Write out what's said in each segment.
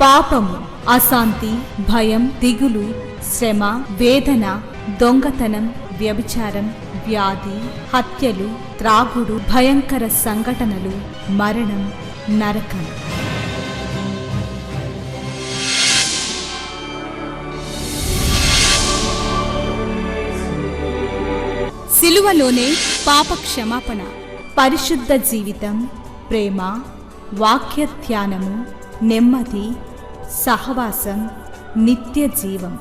పాపము, అశాంతి, భయం, దిగులు, శ్రమ, వేదన, దొంగతనం, వ్యభిచారం, వ్యాధి, హత్యలు, త్రాగుడు, భయంకర సంఘటనలు, మరణం, నరకం. సిలువలోనే పాప క్షమాపణ, పరిశుద్ధ జీవితం, ప్రేమ, వాక్య ధ్యానము, నెమ్మది, సహవాసం, నిత్య జీవం.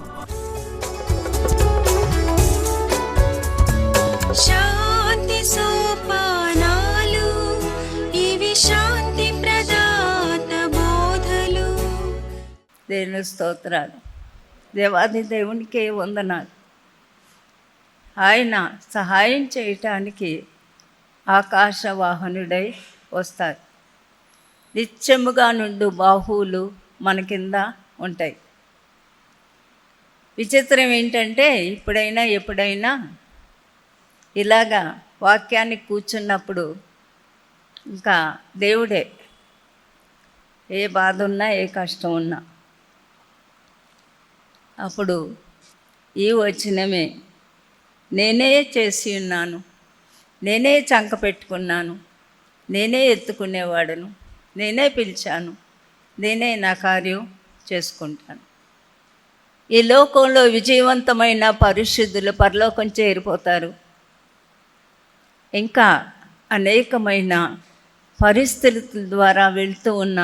శాంతి సోపానాలు, ఇవి శాంతి ప్రదాత బోధలు. దేవుని స్తోత్రాలు. దేవాది దేవునికే వందనాలు. ఆయన సహాయం చేయటానికి ఆకాశవాహనుడై వస్తారు. నిత్యముగా నుండు బాహువులు మన కింద ఉంటాయి. విచిత్రం ఏంటంటే ఎప్పుడైనా ఇలాగా వాక్యానికి కూర్చున్నప్పుడు ఇంకా దేవుడే, ఏ బాధ ఉన్నా ఏ కష్టం ఉన్నా అప్పుడు ఈ వచనమే, నేనే చేసి ఉన్నాను, నేనే చంక పెట్టుకున్నాను, నేనే ఎత్తుకునేవాడను, నేనే పిలిచాను, నేనే నా కార్యం చేసుకుంటాను. ఈ లోకంలో విజయవంతమైన పరిశుద్ధులు పరలోకం చేరిపోతారు. ఇంకా అనేకమైన పరిస్థితుల ద్వారా వెళ్తూ ఉన్న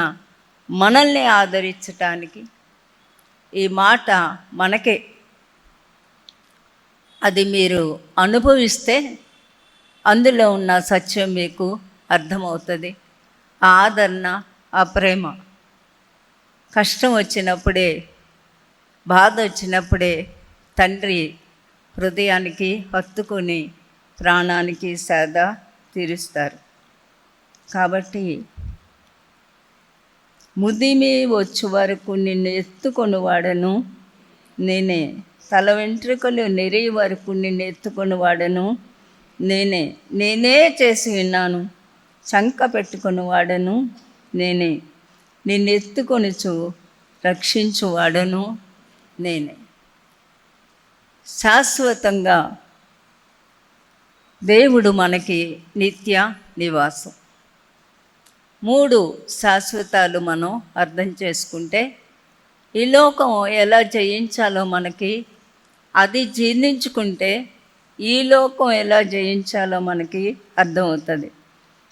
మనల్ని ఆదరించటానికి ఈ మాట మనకే. అది మీరు అనుభవిస్తే అందులో ఉన్న సత్యం మీకు అర్థమవుతుంది. ఆ ఆదరణ, ఆ ప్రేమ కష్టం వచ్చినప్పుడే, బాధ వచ్చినప్పుడే తండ్రి హృదయానికి హత్తుకొని ప్రాణానికి సేద తీరుస్తారు. కాబట్టి ముదిమి వచ్చు వరకు నిన్ను ఎత్తుకొని వాడను నేనే, తల వెంట్రుకలు నెరిగి వరకు నిన్ను ఎత్తుకొని వాడను నేనే, నేనే చేసి ఉన్నాను, చంక పెట్టుకొని వాడను నేనే, నిన్ను ఎత్తుకొనుచు రక్షించు వాడను నేనే. శాశ్వతంగా దేవుడు మనకి నిత్య నివాసం. 3 శాశ్వతాలు మనం అర్థం చేసుకుంటే ఈ లోకం ఎలా జయించాలో మనకి, అది జీర్ణించుకుంటే ఈ లోకం ఎలా జయించాలో మనకి అర్థమవుతుంది.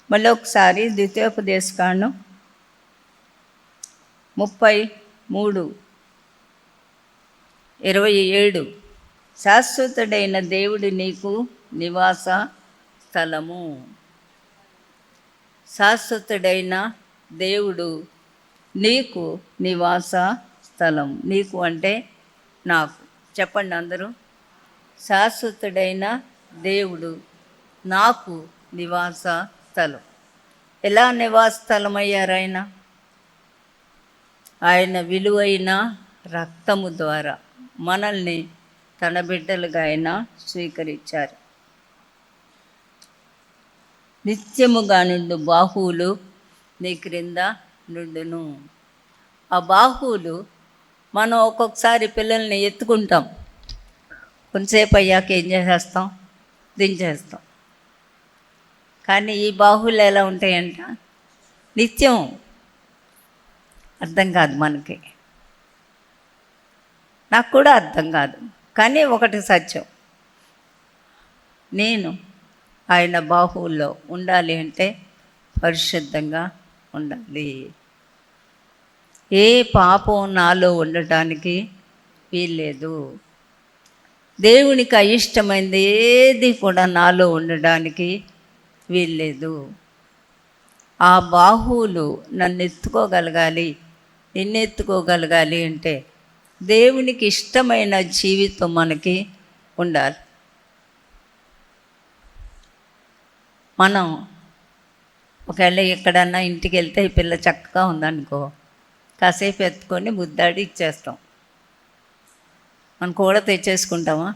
మళ్ళీ ఒకసారి ద్వితీయోపదేశకాండం 33:27, శాశ్వతుడైన దేవుడు నీకు నివాస స్థలము. శాశ్వతుడైన దేవుడు నీకు నివాస స్థలం. నీకు అంటే నాకు. చెప్పండి అందరూ. శాశ్వతుడైన దేవుడు నాకు నివాస స్థలం. ఎలా నివాస స్థలం అయ్యారు ఆయన? ఆయన విలువైన రక్తము ద్వారా మనల్ని తన బిడ్డలుగా ఆయన స్వీకరించారు. నిత్యముగా నుండు బాహువులు నీ క్రింద నుండును. ఆ బాహువులు మనం ఒక్కొక్కసారి పిల్లల్ని ఎత్తుకుంటాం, కొంతసేపు అయ్యాక ఏం చేసేస్తాం? దించేస్తాం. కానీ ఈ బాహువులు ఎలా ఉంటాయంట? నిత్యం. అర్థం కాదు మనకి, నాకు కూడా అర్థం కాదు. కానీ ఒకటి సత్యం, నేను ఆయన బాహువుల్లో ఉండాలి అంటే పరిశుద్ధంగా ఉండాలి. ఏ పాపం నాలో ఉండటానికి వీల్లేదు. దేవునికి అయిష్టమైంది ఏది కూడా నాలో ఉండడానికి వీల్లేదు. ఆ బాహువులు నన్ను ఎత్తుకోగలగాలి, నిన్ను ఎత్తుకోగలగాలి అంటే దేవునికి ఇష్టమైన జీవితం మనకి ఉండాలి. మనం ఒకవేళ ఎక్కడన్నా ఇంటికి వెళ్తే ఈ పిల్ల చక్కగా ఉందనుకో, కాసేపు ఎత్తుకొని ముద్దాడి ఇచ్చేస్తాం. మనం కూడా తెచ్చేసుకుంటామా?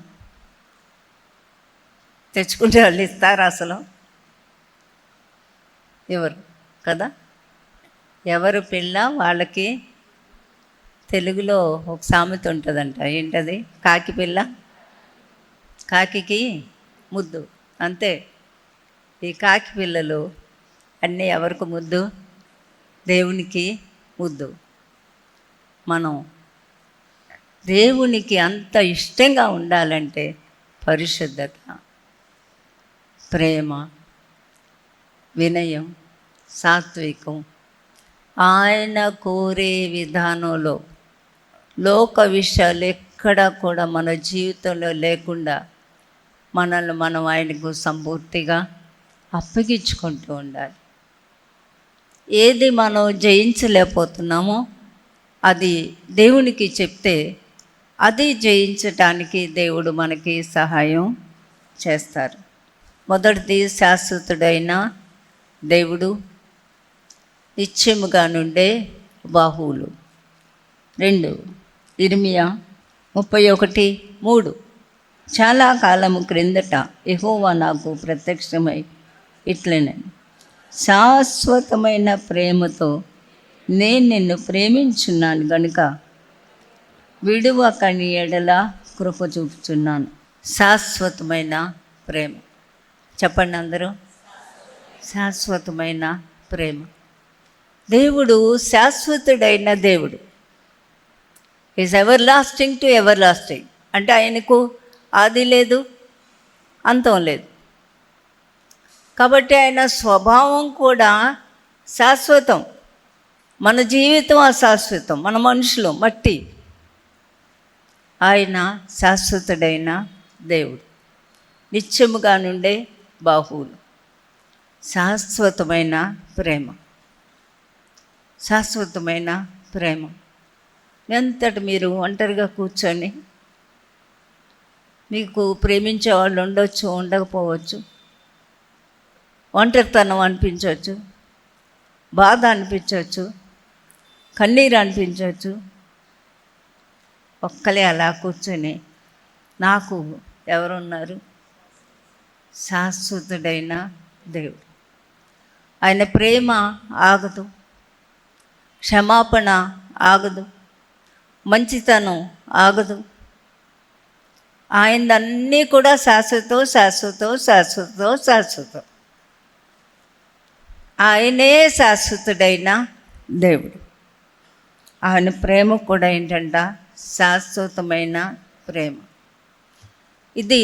తెచ్చుకుంటే వాళ్ళు ఇస్తారు అసలు? ఎవరు కదా? ఎవరు పిల్ల వాళ్ళకి తెలుగులో ఒక సామెత ఉంటుందంట, ఏంటది? కాకి పిల్ల కాకికి ముద్దు. అంతే. ఈ కాకి పిల్లలు అన్నీ ఎవరికి ముద్దు? దేవునికి ముద్దు. మనం దేవునికి అంత ఇష్టంగా ఉండాలంటే పరిశుద్ధత, ప్రేమ, వినయం, సాత్వికం, ఆయన కోరే విధానంలో లోక విషయాలు ఎక్కడ కూడా మన జీవితంలో లేకుండా మనల్ని మనం ఆయనకు సంపూర్తిగా అప్పగించుకుంటూ ఉండాలి. ఏది మనం జయించలేకపోతున్నామో అది దేవునికి చెప్తే అది జయించటానికి దేవుడు మనకి సహాయం చేస్తారు. మొదటిది శాశ్వతుడైన దేవుడు, నిత్యముగా నుండే బాహువులు. 2 ఇర్మియా 31:3 చాలా కాలము క్రిందట యెహోవా నాకు ప్రత్యక్షమై ఇట్లనని, శాశ్వతమైన ప్రేమతో నేను నిన్ను ప్రేమించున్నాను గనుక విడువక నీ ఎడల కృప చూపుచున్నాను. శాశ్వతమైన ప్రేమ. చెప్పండి అందరూ, శాశ్వతమైన ప్రేమ. దేవుడు శాశ్వతుడైన దేవుడు. Is ever lasting to ever lasting. అంటే ఆయనకు ఆది లేదు, అంతం లేదు. కాబట్టి ఆయన స్వభావం కూడా శాశ్వతం. మన జీవితం అశాశ్వతం, మన మనుషులు మట్టి. ఆయన శాశ్వతుడైన దేవుడు, నిత్యముగా నుండే బాహువులు. శాశ్వతమైన ప్రేమ, శాశ్వతమైన ప్రేమ. ఎంతటి మీరు ఒంటరిగా కూర్చొని, మీకు ప్రేమించే వాళ్ళు ఉండొచ్చు, ఉండకపోవచ్చు, ఒంటరితనం అనిపించవచ్చు, బాధ అనిపించవచ్చు, కన్నీరు అనిపించవచ్చు. ఒక్కలే అలా కూర్చొని నాకు ఎవరున్నారు? శాశ్వతుడైన దేవుడు. ఆయన ప్రేమ ఆగదు, క్షమాపణ ఆగదు, మంచితనం ఆగదు. ఆయనదన్నీ కూడా శాశ్వతం, శాశ్వతం, శాశ్వతం, శాశ్వతం. ఆయనే శాశ్వతుడైన దేవుడు. ఆయన ప్రేమ కూడా ఏంటంట? శాశ్వతమైన ప్రేమ. ఇది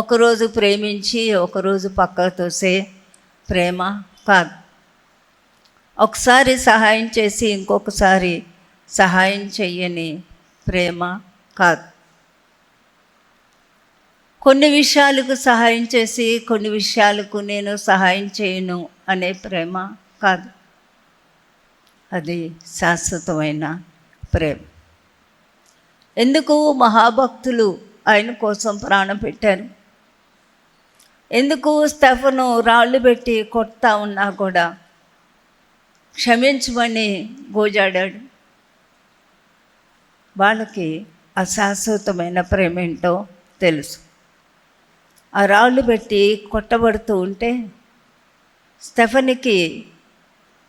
ఒకరోజు ప్రేమించి ఒకరోజు పక్కకు తోసే ప్రేమ కాదు. ఒకసారి సహాయం చేసి ఇంకొకసారి సహాయం చెయ్యని ప్రేమ కాదు. కొన్ని విషయాలకు సహాయం చేసి కొన్ని విషయాలకు నేను సహాయం చేయను అనే ప్రేమ కాదు. అది శాశ్వతమైన ప్రేమ. ఎందుకు మహాభక్తులు ఆయన కోసం ప్రాణం పెట్టారు? ఎందుకు స్టెఫను రాళ్ళు పెట్టి కొడతా ఉన్నా కూడా క్షమించమని గోజాడాడు? వాళ్ళకి అశాశ్వతమైన ప్రేమ ఏంటో తెలుసు. ఆ రాళ్ళు పెట్టి కొట్టబడుతూ ఉంటే స్టెఫనికి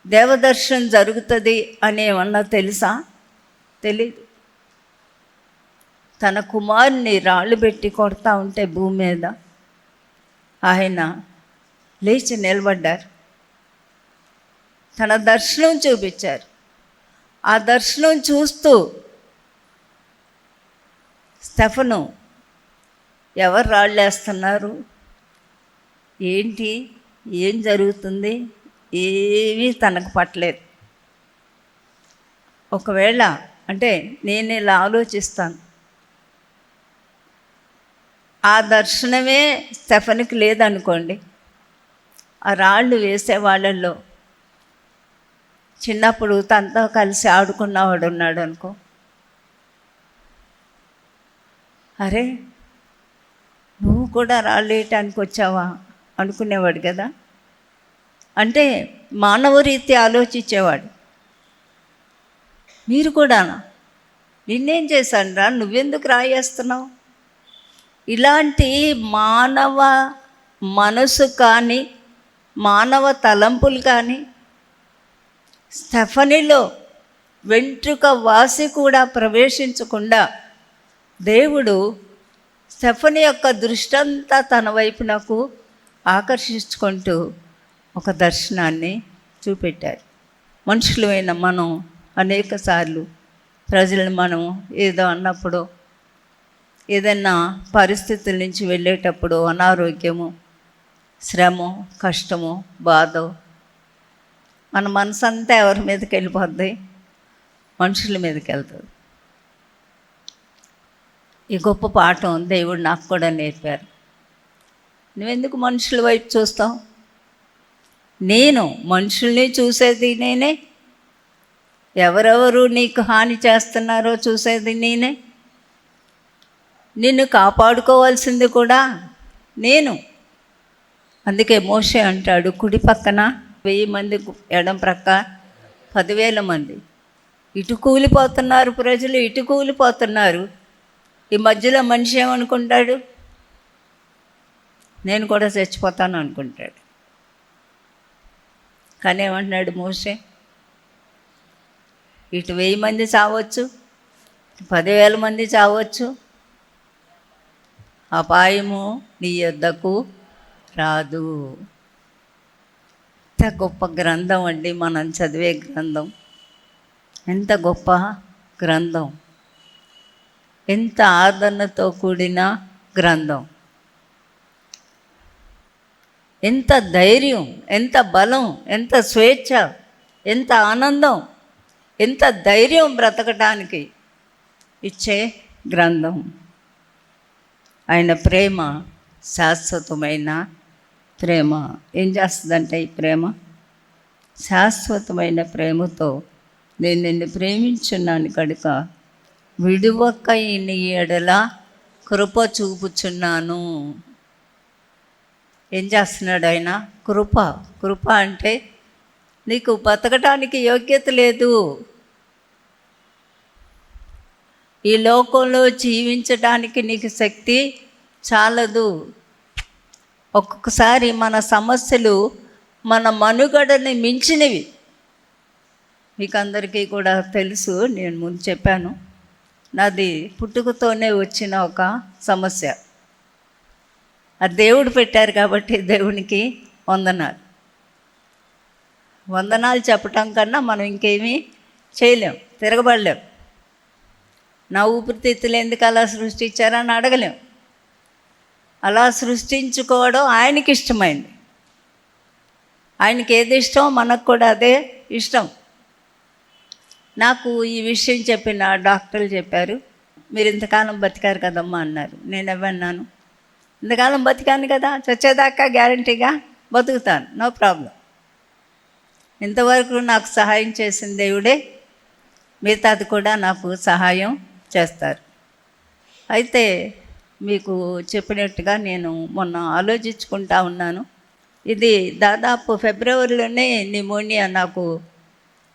దేవదర్శనం జరుగుతుంది అనేమన్నా తెలుసా? తెలీదు. తన కుమారుని రాళ్ళు పెట్టి కొడతా ఉంటే భూమి మీద ఆయన లేచి నిలబడ్డారు. తన దర్శనం చూపించారు. ఆ దర్శనం చూస్తూ స్టెఫను ఎవరు రాళ్ళు వేస్తున్నారు, ఏంటి, ఏం జరుగుతుంది, ఏమీ తనకు పట్టలేదు. ఒకవేళ అంటే నేను ఇలా ఆలోచిస్తాను, ఆ దర్శనమే స్టెఫన్కి లేదనుకోండి, ఆ రాళ్ళు వేసే వాళ్ళల్లో చిన్నప్పుడు తనతో కలిసి ఆడుకున్నవాడు ఉన్నాడు అనుకో, అరే నువ్వు కూడా రాళ్ళు వేయటానికి వచ్చావా అనుకునేవాడు కదా. అంటే మానవ రీతి ఆలోచించేవాడు. మీరు కూడా నిన్నేం చేశాను రా, నువ్వెందుకు రాయేస్తున్నావు? ఇలాంటి మానవ మనసు కానీ మానవ తలంపులు కానీ స్టెఫనీలో వెంట్రుక వాసి కూడా ప్రవేశించకుండా దేవుడు స్టెఫనీ యొక్క దృష్టంతా తన వైపునకు ఆకర్షించుకుంటూ ఒక దర్శనాన్ని చూపెట్టారు. మనుషులమైన మనం అనేక సార్లు ప్రజలను మనం ఏదో అన్నప్పుడు, ఏదైనా పరిస్థితుల నుంచి వెళ్ళేటప్పుడు అనారోగ్యము, శ్రమ, కష్టము, బాధ, మన మనసు అంతా ఎవరి మీదకి వెళ్ళిపోద్ది? మనుషుల మీదకి వెళ్తుంది. ఈ గొప్ప పాఠం దేవుడు నాకు కూడా నేర్పారు. నువ్వెందుకు మనుషుల వైపు చూస్తావు? నేను మనుషుల్ని చూసేది నేనే, ఎవరెవరు నీకు హాని చేస్తున్నారో చూసేది నేనే, నిన్ను కాపాడుకోవాల్సింది కూడా నేను. అందుకే మోషే అంటాడు, కుడి పక్కన 1000 మంది, ఎడం ప్రక్క 10,000 మంది. ఇటు కూలిపోతున్నారు ప్రజలు, ఇటు కూలిపోతున్నారు. ఈ మధ్యలో మనిషి ఏమనుకుంటాడు? నేను కూడా చచ్చిపోతాను అనుకుంటాడు. కానీ ఏమంటున్నాడు మోషే? ఇటు 1000 మంది చావచ్చు, 10,000 మంది చావచ్చు, అపాయము నీ యొద్దకు రాదు. ఎంత గొప్ప గ్రంథం అండి మనం చదివే గ్రంథం. ఎంత గొప్ప గ్రంథం, ఎంత ఆదరణతో కూడిన గ్రంథం, ఎంత ధైర్యం, ఎంత బలం, ఎంత స్వేచ్ఛ, ఎంత ఆనందం, ఎంత ధైర్యం బ్రతకడానికి ఇచ్చే గ్రంథం. ఆయన ప్రేమ శాశ్వతమైన ప్రేమ. ఏం చేస్తుందంటే ఈ ప్రేమ, శాశ్వతమైన ప్రేమతో నేను నిన్ను ప్రేమించున్నాను కనుక విడువక నీ ఎడల కృప చూపుచున్నాను. ఏం చేస్తున్నాడు ఆయన? కృప. కృప అంటే నీకు బతకటానికి యోగ్యత లేదు, ఈ లోకంలో జీవించడానికి నీకు శక్తి చాలదు. ఒక్కొక్కసారి మన సమస్యలు మన మనుగడని మించినవి. మీకు అందరికీ కూడా తెలుసు, నేను ముందు చెప్పాను, నాది పుట్టుకతోనే వచ్చిన ఒక సమస్య. అది దేవుడు పెట్టారు కాబట్టి దేవునికి వందనాలు. వందనాలు చెప్పటం కన్నా మనం ఇంకేమీ చేయలేం, తిరగబడలేం. నా ఊపిరితిత్తులు ఎందుకు అలా సృష్టించారని అడగలేం. అలా సృష్టించుకోవడం ఆయనకి ఇష్టమైంది. ఆయనకి ఏది ఇష్టం మనకు కూడా అదే ఇష్టం. నాకు ఈ విషయం చెప్పిన డాక్టర్లు చెప్పారు, మీరు ఇంతకాలం బతికారు కదమ్మా అన్నారు. నేను ఏమన్నాను? ఇంతకాలం బతికాను కదా, చచ్చేదాకా గ్యారంటీగా బతుకుతాను, నో ప్రాబ్లం. ఇంతవరకు నాకు సహాయం చేసిన దేవుడే మిగతాది కూడా నాకు సహాయం చేస్తారు. అయితే మీకు చెప్పినట్టుగా నేను మొన్న ఆలోచించుకుంటా ఉన్నాను. ఇది దాదాపు ఫిబ్రవరిలోనే న్యూమోనియా నాకు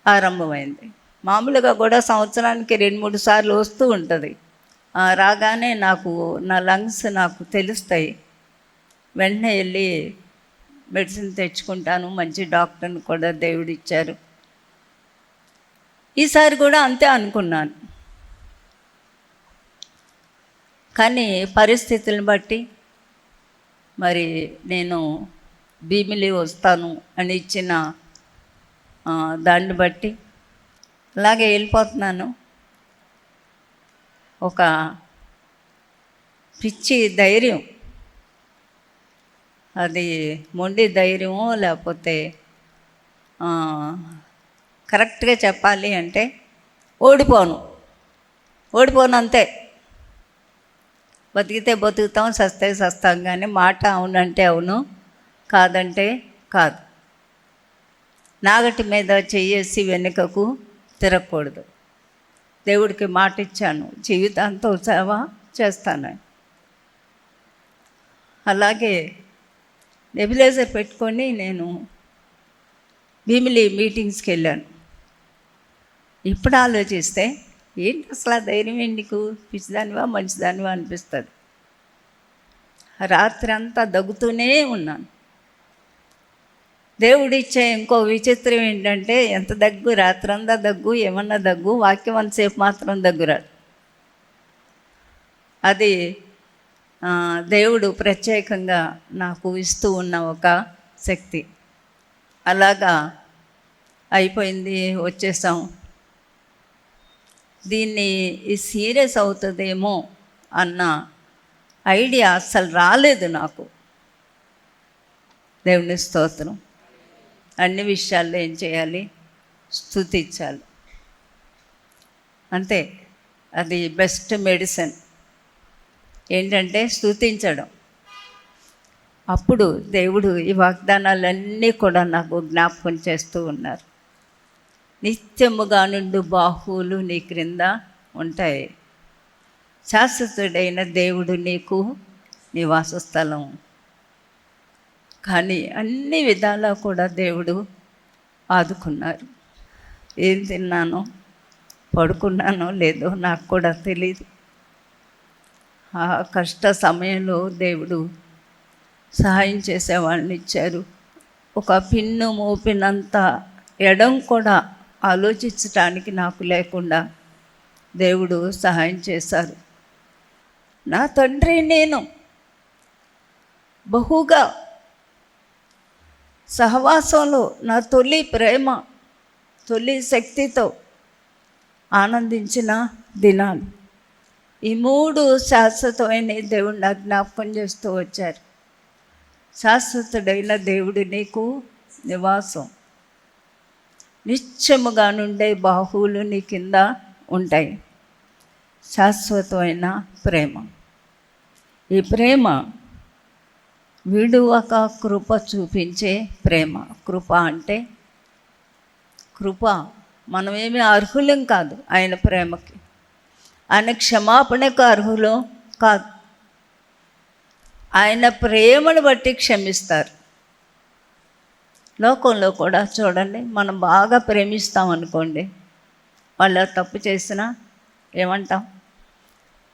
ఆరంభమైంది. మామూలుగా కూడా సంవత్సరానికి 2-3 సార్లు వస్తూ ఉంటుంది. రాగానే నాకు నా లంగ్స్ నాకు తెలుస్తాయి, వెంటనే వెళ్ళి మెడిసిన్ తెచ్చుకుంటాను. మంచి డాక్టర్ని కూడా దేవుడు ఇచ్చారు. ఈసారి కూడా అంతే అనుకున్నాను. కానీ పరిస్థితులను బట్టి మరి నేను భీమిలి వస్తాను అని ఇచ్చిన దాన్ని బట్టి అలాగే వెళ్ళిపోతున్నాను. ఒక పిచ్చి ధైర్యం, అది మొండి ధైర్యమో లేకపోతే కరెక్ట్గా చెప్పాలి అంటే ఓడిపోను అంతే. బతికితే బతుకుతాం, సస్తే సస్తాం, కానీ మాట అవునంటే అవును, కాదంటే కాదు. నాగటి మీద చెయ్యేసి వెనుకకు తిరగకూడదు. దేవుడికి మాట ఇచ్చాను, జీవితాంతం సేవ చేస్తాను. అలాగే నెబులైజర్ పెట్టుకొని నేను భీమిలి మీటింగ్స్కి వెళ్ళాను. ఇప్పుడు ఆలోచిస్తే ఏంటి అసలు ఆ ధైర్యం ఏంటి నీకు, పిచ్చిదానివా మంచిదానివా అనిపిస్తుంది. రాత్రి అంతా దగ్గుతూనే ఉన్నాను. దేవుడిచ్చే ఇంకో విచిత్రం ఏంటంటే, ఎంత దగ్గు, రాత్రంతా దగ్గు, ఏమన్నా దగ్గు, వాక్యం అంతసేపు మాత్రం దగ్గురాడు. అది దేవుడు ప్రత్యేకంగా నాకు ఇస్తూ ఉన్న ఒక శక్తి. అలాగా అయిపోయింది, వచ్చేసాం. దీన్ని ఈ సీరియస్ అవుతుందేమో అన్న ఐడియా అస్సలు రాలేదు నాకు. దేవుని స్తోత్రం. అన్ని విషయాల్లో ఏం చేయాలి? స్తుతించాలి. అంతే, అది బెస్ట్ మెడిసిన్ ఏంటంటే స్తుతించడం. అప్పుడు దేవుడు ఈ వాగ్దానాలన్నీ కూడా నాకు జ్ఞాపకం చేస్తూ ఉన్నారు. నిత్యముగా నుండి బాహువులు నీ క్రింద ఉంటాయి. శాశ్వతుడైన దేవుడు నీకు నివాసస్థలం. కానీ అన్ని విధాలా కూడా దేవుడు ఆదుకున్నారు. ఏం తిన్నానో, పడుకున్నానో లేదో నాకు కూడా తెలియదు. ఆ కష్ట సమయంలో దేవుడు సహాయం చేసేవాళ్ళని ఇచ్చారు. ఒక పిన్ను మోపినంత ఎడం కూడా ఆలోచించటానికి నాకు లేకుండా దేవుడు సహాయం చేశారు. నా తండ్రి నేను బహుగా సహవాసంలో నా తొలి ప్రేమ, తొలి శక్తితో ఆనందించిన దినాలు. ఈ 3 శాశ్వతమైన దేవుడు నాకు జ్ఞాపకం చేస్తూ వచ్చారు. శాశ్వతుడైన దేవుడు నీకు నివాసం. నిత్యముగా నుండే బాహువులు నీ కింద ఉంటాయి. శాశ్వతమైన ప్రేమ. ఈ ప్రేమ విడువక కృప చూపించే ప్రేమ. కృప అంటే కృప. మనమేమీ అర్హులం కాదు ఆయన ప్రేమకి. ఆయన క్షమాపణకు అర్హులు కాదు. ఆయన ప్రేమను బట్టి క్షమిస్తారు. లోకంలో కూడా చూడండి, మనం బాగా ప్రేమిస్తాం అనుకోండి, వాళ్ళు తప్పు చేసినా ఏమంటాం?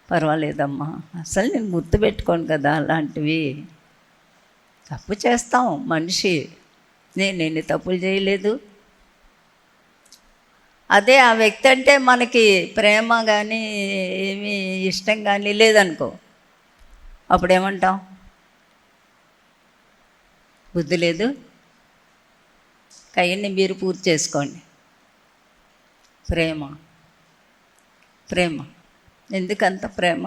పర్వాలేదమ్మా, అసలు నేను గుర్తుపెట్టుకోను కదా అలాంటివి. తప్పు చేస్తాం మనిషి, నేను ఎన్ని తప్పులు చేయలేదు. అదే ఆ వ్యక్తి అంటే మనకి ప్రేమ కానీ ఏమీ ఇష్టం కానీ లేదనుకో, అప్పుడేమంటాం? బుద్ధి లేదు, కయ్యని మీరు పూర్తి చేసుకోండి. ప్రేమ. ప్రేమ. ఎందుకంత ప్రేమ?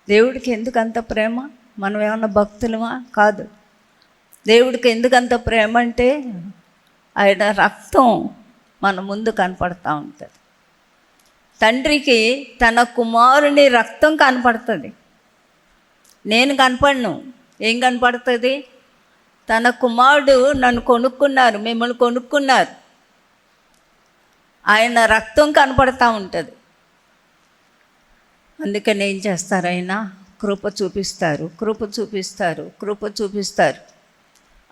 దేవుడికి ఎందుకంత ప్రేమ? మనం ఏమన్నా భక్తులమా? కాదు. దేవుడికి ఎందుకంత ప్రేమ అంటే ఆయన రక్తం మన ముందు కనపడుతూ ఉంటుంది. తండ్రికి తన కుమారుని రక్తం కనపడుతుంది. నేను కనపడను. ఏం కనపడుతుంది? తన కుమారుడు నన్ను కొనుక్కున్నారు, మిమ్మల్ని కొనుక్కున్నారు. ఆయన రక్తం కనపడుతూ ఉంటుంది. అందుకని ఏం చేస్తారు? ఆయన కృప చూపిస్తారు, కృప చూపిస్తారు, కృప చూపిస్తారు.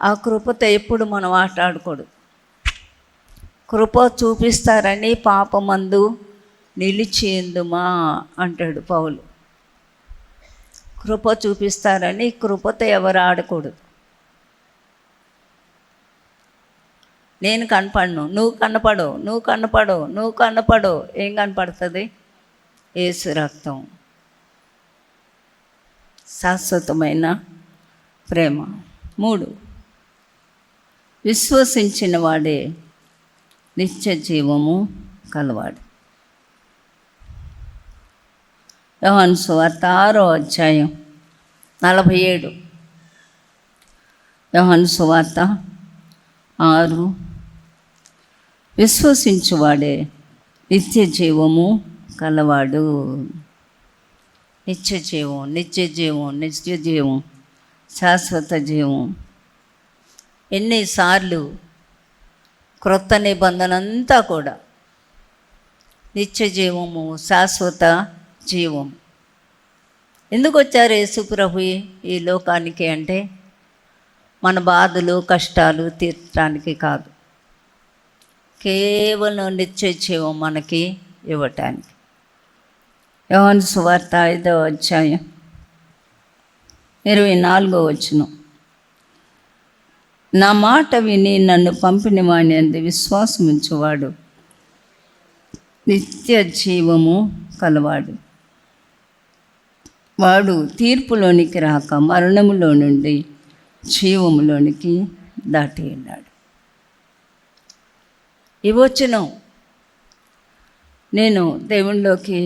ఆ కృపతో ఎప్పుడు మనం ఆటాడకూడదు. కృప చూపిస్తారని పాపమందు నిలిచేందుమా అంటాడు పౌలు. కృప చూపిస్తారని కృపతో ఎవరు ఆడకూడదు. నేను కనపడను, నువ్వు కనపడవు, నువ్వు కనపడవు, నువ్వు కనపడవు. ఏం కనపడుతుంది? యేసు రక్తం. శాశ్వతమైన ప్రేమ. 3, విశ్వసించిన వాడే నిత్య జీవము కలవాడు. యోహాను సువార్త 6వ అధ్యాయం 47. యోహాను సువార్త 6. విశ్వసించువాడే నిత్య జీవము కలవాడు. నిత్య జీవం, నిత్య జీవం, నిత్య జీవం, శాశ్వత జీవం. ఎన్నిసార్లు క్రొత్త నిబంధన అంతా కూడా నిత్య జీవము, శాశ్వత జీవం. ఎందుకు వచ్చారు యేసు ప్రభు ఈ లోకానికి అంటే మన బాధలు కష్టాలు తీర్చడానికి కాదు, కేవలం నిత్య జీవం మనకి ఇవ్వటానికి. యోహాను సువార్త 5వ అధ్యాయం 24వ వచనం. నా మాట విని నన్ను పంపిన వాని అందు విశ్వాసం ఉంచువాడు నిత్య జీవము కలవాడు. వాడు తీర్పులోనికి రాక మరణములో నుండి జీవములోనికి దాటి ఉన్నాడు. ఈ వచనం నేను దేవునిలోకి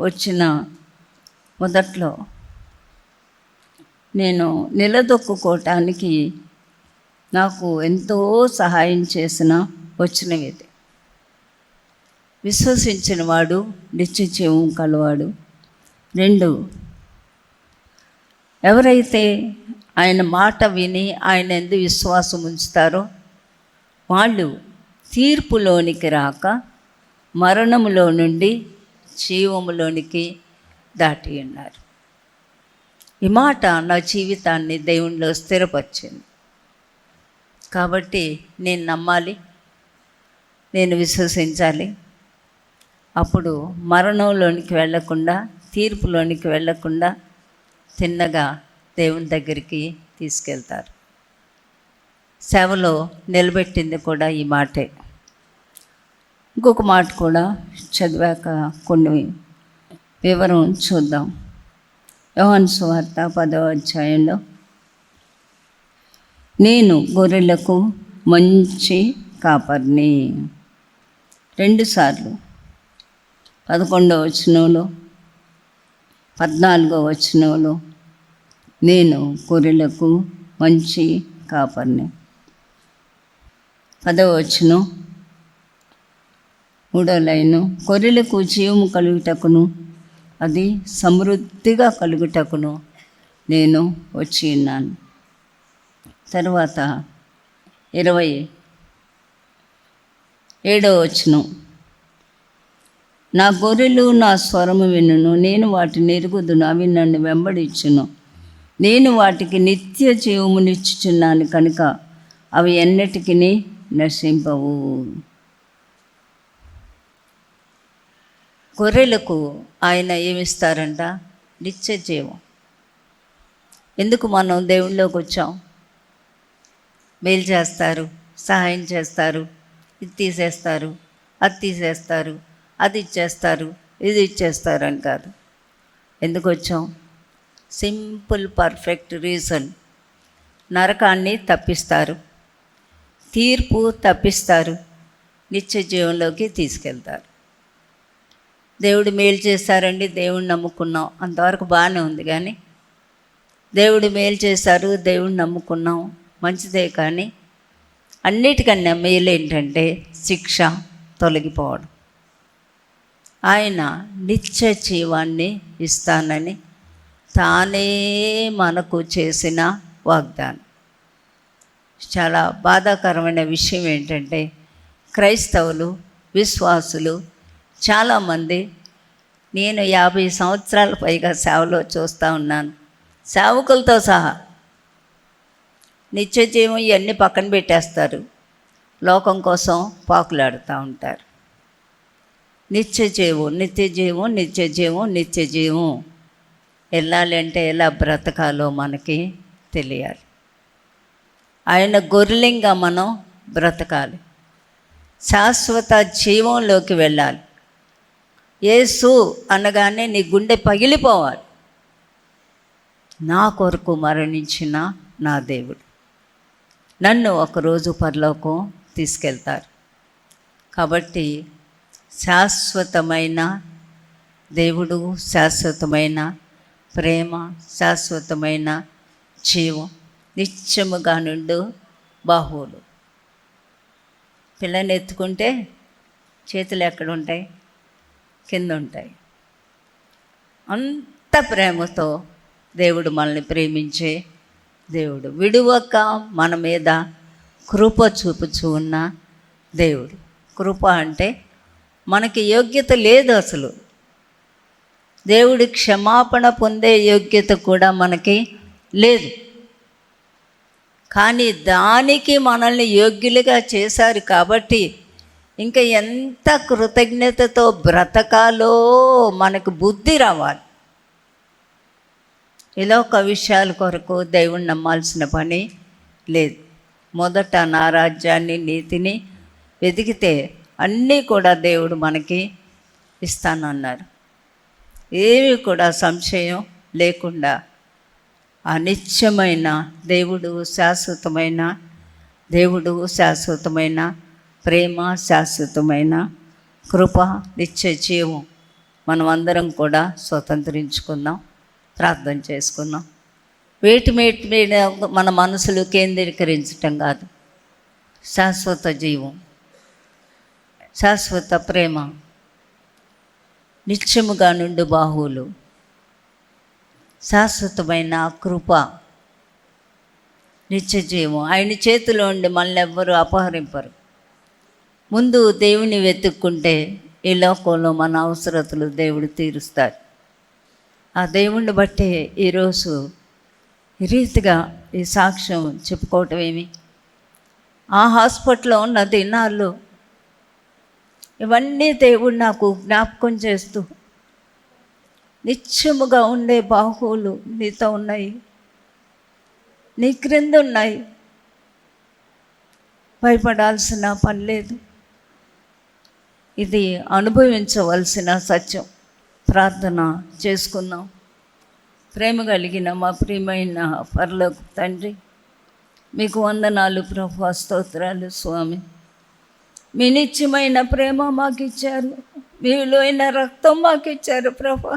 వచ్చిన మొదట్లో నేను నిలదొక్కుకోవటానికి నాకు ఎంతో సహాయం చేసిన వచనం ఇది. విశ్వసించిన వాడు నిత్య జీవం కలవాడు. 2, ఎవరైతే ఆయన మాట విని ఆయన యందు విశ్వాసం ఉంచుతారో వాళ్ళు తీర్పులోనికి రాక మరణములో నుండి జీవములోనికి దాటి ఉన్నారు. ఈ మాట నా జీవితాన్ని దేవునిలో స్థిరపరిచింది. కాబట్టి నేను నమ్మాలి, నేను విశ్వసించాలి. అప్పుడు మరణంలోనికి వెళ్ళకుండా, తీర్పులోనికి వెళ్ళకుండా తిన్నగా దేవుని దగ్గరికి తీసుకెళ్తారు. సేవలో నిలబెట్టింది కూడా ఈ మాటే. ఇంకొక మాట కూడా చదివాక కొన్ని వివరం చూద్దాం. యోహాను సువార్త 10వ అధ్యాయంలో నేను గొర్రెలకు మంచి కాపర్ని 2 సార్లు 11వ వచనంలో 14వ వచనంలో నేను గొర్రెలకు మంచి కాపర్ని. 10వ వచనం 3వ లైను గొర్రెలకు జీవము కలుగుటకును అది సమృద్ధిగా కలుగుటకును నేను వచ్చి ఉన్నాను. తర్వాత 27వ వచనం నా గొర్రెలు నా స్వరము వినును, నేను వాటిని ఎరుగుదును, అవి నన్ను వెంబడించును, నేను వాటికి నిత్య జీవమునిచ్చుచున్నాను కనుక అవి ఎన్నటికీ నశింపవు. గొర్రెలకు ఆయన ఏమిస్తారంట? నిత్య జీవం. ఎందుకు మనం దేవుళ్ళలోకి వచ్చాం? మేలు చేస్తారు, సహాయం చేస్తారు, ఇది తీసేస్తారు, అది తీసేస్తారు, అది ఇచ్చేస్తారు, ఇది ఇచ్చేస్తారు అని కాదు. ఎందుకు వచ్చాం? Simple perfect reason. నరకాన్ని తప్పిస్తారు, తీర్పు తప్పిస్తారు, నిత్య జీవంలోకి తీసుకెళ్తారు. దేవుడు మేలు చేశారండి, దేవుడిని నమ్ముకున్నాం, అంతవరకు బాగానే ఉంది. కానీ దేవుడు మేలు చేశారు, దేవుడిని నమ్ముకున్నాం, మంచిదే. కానీ అన్నిటికన్నా మేలు ఏంటంటే శిక్ష తొలగిపోవడం. ఆయన నిత్య జీవాన్ని ఇస్తానని తానే మనకు చేసిన వాగ్దానం. చాలా బాధాకరమైన విషయం ఏంటంటే క్రైస్తవులు, విశ్వాసులు చాలామంది, నేను 50 సంవత్సరాల పైగా సేవలో చూస్తూ ఉన్నాను, సేవకులతో సహా నిత్య జీవం ఇవన్నీ పక్కన పెట్టేస్తారు, లోకం కోసం పాకులాడుతూ ఉంటారు. నిత్య జీవం, నిత్య జీవం, నిత్య జీవం, నిత్య జీవం వెళ్ళాలంటే ఎలా బ్రతకాలో మనకి తెలియాలి. ఆయన గొర్రెలంగా మనం బ్రతకాలి, శాశ్వత జీవంలోకి వెళ్ళాలి. యేసు అనగానే నీ గుండె పగిలిపోవాలి. నా కొరకు మరణించిన నా దేవుడు నన్ను ఒకరోజు పరలోకం తీసుకెళ్తారు. కాబట్టి శాశ్వతమైన దేవుడు, శాశ్వతమైన ప్రేమ, శాశ్వతమైన జీవం, నిత్యముగా నుండు బాహువులు. పిల్లని ఎత్తుకుంటే చేతులు ఎక్కడ ఉంటాయి? కింద ఉంటాయి. అంత ప్రేమతో దేవుడు మనల్ని ప్రేమించే దేవుడు, విడువక మన మీద కృప చూపుచూ ఉన్న దేవుడు. కృప అంటే మనకి యోగ్యత లేదు అసలు. దేవుడి క్షమాపణ పొందే యోగ్యత కూడా మనకి లేదు. కానీ దానికి మనల్ని యోగ్యులుగా చేశారు కాబట్టి ఇంకా ఎంత కృతజ్ఞతతో బ్రతకాలో మనకు బుద్ధి రావాలి. ఇలా ఒక విషయాల కొరకు దేవుణ్ణి నమ్మాల్సిన పని లేదు. మొదట నా రాజ్యాన్ని నీతిని వెతికితే అన్నీ కూడా దేవుడు మనకి ఇస్తానన్నారు. ఏమి కూడా సంశయం లేకుండా అనిత్యమైన దేవుడు, శాశ్వతమైన ప్రేమ, శాశ్వతమైన కృప, నిత్య జీవం మనం అందరం కూడా స్వతంత్రించుకుందాం. ప్రార్థన చేసుకుందాం. వేటి మీద మన మనసులు కేంద్రీకరించటం కాదు, శాశ్వత జీవం, శాశ్వత ప్రేమ, నిత్యముగా నుండి బాహువులు, శాశ్వతమైన కృప, నిత్య జీవం ఆయన చేతిలో ఉండి మనల్ని ఎవ్వరూ అపహరింపరు. ముందు దేవుని వెతుక్కుంటే ఈ లోకంలో మన అవసరతలు దేవుడు తీరుస్తారు. ఆ దేవుణ్ణి బట్టే ఈరోజు ఈ రీతిగా ఈ సాక్ష్యం చెప్పుకోవటం ఏమి. ఆ హాస్పిటల్లో ఉన్న దినాల్లో ఇవన్నీ దేవుడు నాకు జ్ఞాపకం చేస్తూ, నిత్యముగా ఉండే బాహువులు నీతో ఉన్నాయి, నీ క్రింద ఉన్నాయి, భయపడాల్సిన పని లేదు. ఇది అనుభవించవలసిన సత్యం. ప్రార్థన చేసుకుందాం. ప్రేమ కలిగిన మా ప్రియమైన పరలోక తండ్రి, మీకు వందనాలు ప్రభువా, స్తోత్రాలు స్వామి. మీ నిత్యమైన ప్రేమ మాకు ఇచ్చారు, మీ విలువైన రక్తం మాకు ఇచ్చారు ప్రభువా,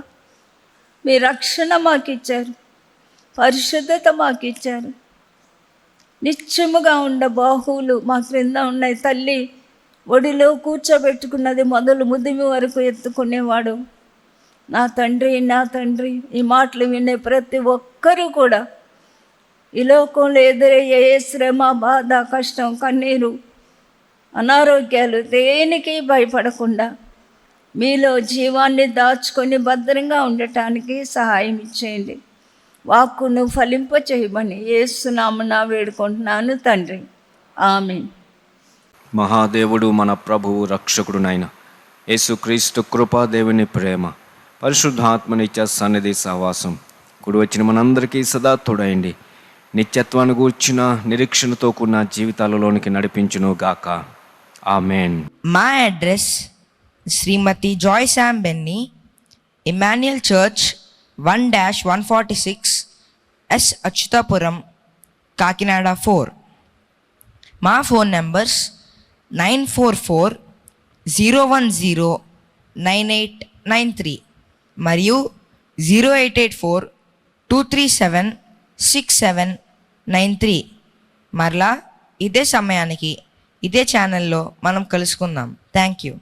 మీ రక్షణ మాకు ఇచ్చారు, పరిశుద్ధత మాకు ఇచ్చారు. నిత్యముగా ఉండే బాహువులు మా క్రింద ఉన్నాయి. తల్లి ఒడిలో కూర్చోబెట్టుకున్నది మొదలు ముదిమి వరకు ఎత్తుకునేవాడు. నా తండ్రి, నా తండ్రి, ఈ మాటలు వినే ప్రతి ఒక్కరూ కూడా ఈ లోకంలో ఎదురయ్యే ఏ శ్రమ, బాధ, కష్టం, కన్నీరు, అనారోగ్యాలు దేనికి భయపడకుండా మీలో జీవాన్ని దాచుకొని భద్రంగా ఉండటానికి సహాయం ఇచ్చేయండి. వాక్కును ఫలింప చేయమని యేసు నామమున వేడుకుంటున్నాను తండ్రి, ఆమేన్. మహాదేవుడు మన ప్రభువు రక్షకుడునైన యేసుక్రీస్తు కృపా, దేవుని ప్రేమ, పరిశుద్ధాత్మ నిత్య సన్నిధి సహవాసం కూడి వచ్చిన మనందరికీ సదా తోడైండి. నిత్యత్వాన్ని గూర్చిన నిరీక్షణతో కూడిన జీవితాలలోనికి నడిపించును గాక. ఆమేన్. మా address Srimati Joy Sam Benny, Emmanuel church 1-146 S Achyutapuram, Kakinada 4. మా ఫోన్ నెంబర్స్ 944-010-9893 మరియు 0884-237-6793. మరలా ఇదే సమయానికి ఇదే ఛానల్లో మనం కలుసుకుందాం. Thank you.